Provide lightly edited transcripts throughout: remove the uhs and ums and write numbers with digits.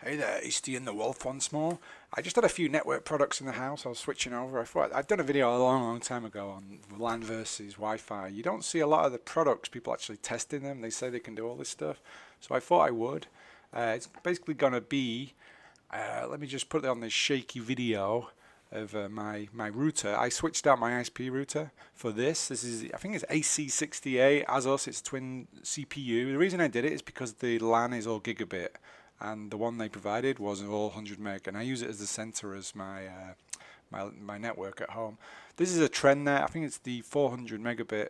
Hey there, Easty and the Wolf once more. I just had a few network products in the house. I was switching over. I thought I've done a video a long time ago on LAN versus Wi-Fi. You don't see a lot of the products, people actually testing them. They say they can do all this stuff. So I thought I would. It's basically going to be, let me just put it on this shaky video of my router. I switched out my ISP router for this. This is, I think it's AC68 ASUS. It's twin CPU. The reason I did it is because the LAN is all gigabit, and the one they provided was all 100 meg, and I use it as the center as my my network at home. This is a trendnet. I think it's the 400 megabit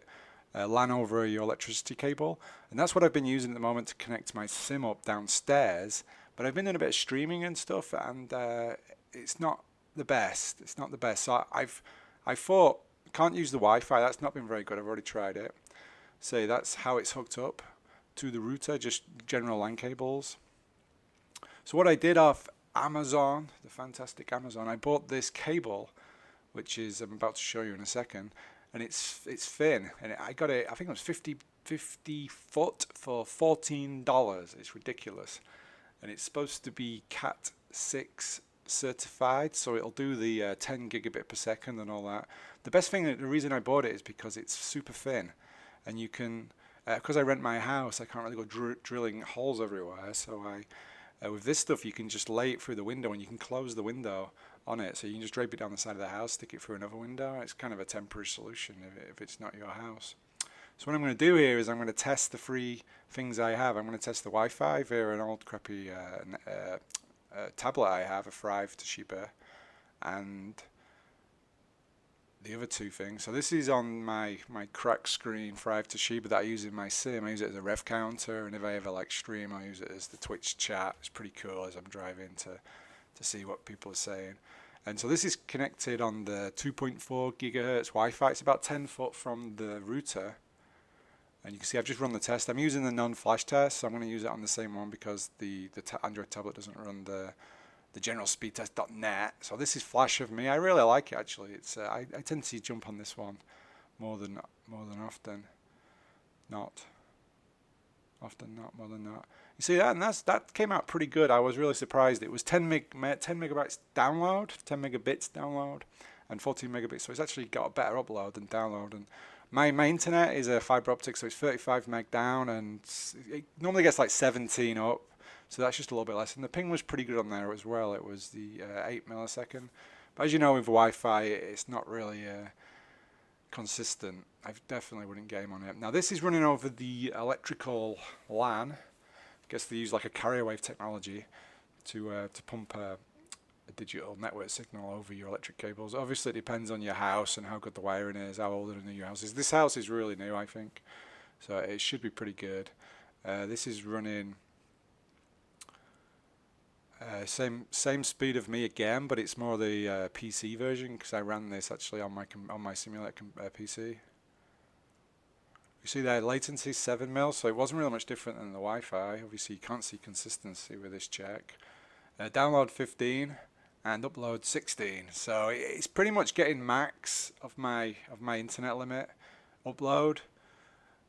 LAN over your electricity cable, and that's what I've been using at the moment to connect my sim up downstairs. But I've been doing a bit of streaming and stuff, and it's not the best. It's not the best. So I thought, can't use the Wi-Fi. That's not been very good. I've already tried it. So that's how it's hooked up to the router, just general LAN cables. So what I did off Amazon, the fantastic Amazon, I bought this cable, which is I'm about to show you in a second, and it's thin, and I got it, I think it was 50 foot for $14. It's ridiculous, and it's supposed to be Cat 6 certified, so it'll do the 10 gigabit per second and all that. The best thing, the reason I bought it is because it's super thin, and you can, because I rent my house, I can't really go drilling holes everywhere, so with this stuff you can just lay it through the window, and you can close the window on it, so you can just drape it down the side of the house, stick it through another window. It's kind of a temporary solution if it's not your house. So what I'm going to do here is I'm going to test the three things I have. I'm going to test the Wi-Fi via an old crappy tablet I have, a Thrive Toshiba, and the other two things. So this is on my crack screen Thrive Toshiba that I use in my sim. I use it as a rev counter, and if I ever like stream, I use it as the Twitch chat. It's pretty cool as I'm driving to see what people are saying. And so this is connected on the 2.4 gigahertz Wi-Fi. It's about 10 foot from the router, and you can see I've just run the test. I'm using the non-flash test, so I'm going to use it on the same one because the Android tablet doesn't run the general speed test.net. So this is flash of me. I really like it actually. It's I tend to jump on this one more than often. Not more than not. You see that, and that came out pretty good. I was really surprised. It was 10 megabytes download, 10 megabits download, and 14 megabits. So it's actually got a better upload than download. And my internet is a fiber optic, so it's 35 meg down, and it normally gets like 17 up. So that's just a little bit less, and the ping was pretty good on there as well. It was the 8 millisecond. But as you know, with Wi-Fi, it's not really consistent. I definitely wouldn't game on it. Now this is running over the electrical LAN. I guess they use like a carrier wave technology to pump a digital network signal over your electric cables. Obviously, it depends on your house and how good the wiring is, how old and new your house is. This house is really new, I think, so it should be pretty good. This is running. Same speed of me again, but it's more the PC version because I ran this actually on my simulator PC. You see there, latency 7 mils, so it wasn't really much different than the Wi-Fi. Obviously, you can't see consistency with this check. Download 15 and upload 16, so it's pretty much getting max of my internet limit upload.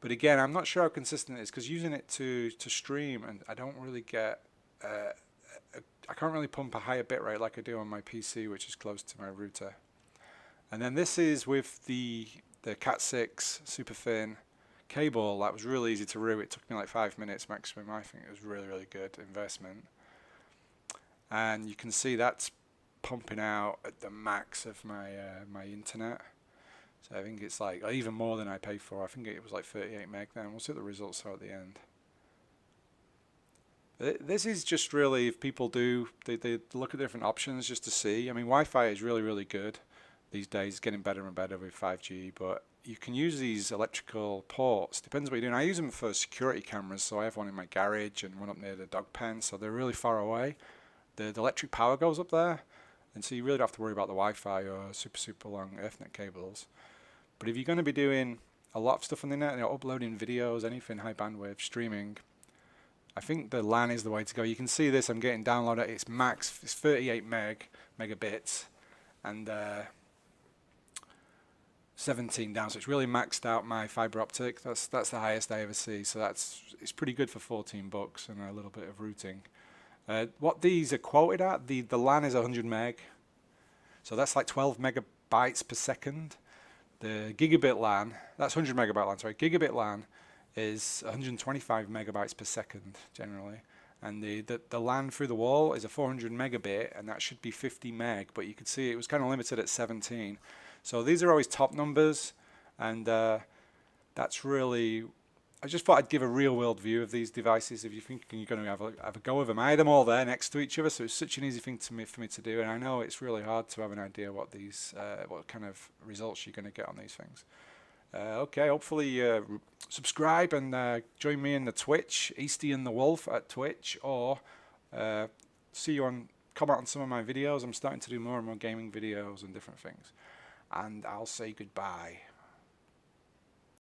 But again, I'm not sure how consistent it is because using it to stream, and I don't really get. I can't really pump a higher bit rate like I do on my PC, which is close to my router. And then this is with the Cat 6 super thin cable. That was really easy to route. It took me like 5 minutes maximum. I think it was really good investment. And you can see that's pumping out at the max of my my internet. So I think it's like even more than I paid for. I think it was like 38 meg then. We'll see what the results are at the end. This is just really, if people do, they look at different options just to see. I mean, Wi-Fi is really good these days. It's getting better and better with 5G, but you can use these electrical ports. Depends what you're doing. I use them for security cameras, so I have one in my garage and one up near the dog pen, so they're really far away. The electric power goes up there, and so you really don't have to worry about the Wi-Fi or super long Ethernet cables. But if you're going to be doing a lot of stuff on the internet, uploading videos, anything high bandwidth, streaming, I think the LAN is the way to go. You can see this, I'm getting download at its max, it's 38 megabits, and 17 down, so it's really maxed out my fiber optic. That's the highest I ever see, so it's pretty good for $14 and a little bit of routing. What these are quoted at, the LAN is 100 meg, so that's like 12 megabytes per second. The gigabit LAN, that's 100 megabyte LAN, sorry, gigabit LAN is 125 megabytes per second generally. And the LAN through the wall is a 400 megabit, and that should be 50 meg, but you could see it was kind of limited at 17. So these are always top numbers, and that's really, I just thought I'd give a real world view of these devices if you think you're going to have a go with them. I had them all there next to each other, so it's such an easy thing for me to do, and I know it's really hard to have an idea what what kind of results you're going to get on these things. Okay, hopefully subscribe and join me in the Twitch, Easty and the Wolf at Twitch, or see you on, comment on some of my videos. I'm starting to do more and more gaming videos and different things. And I'll say goodbye.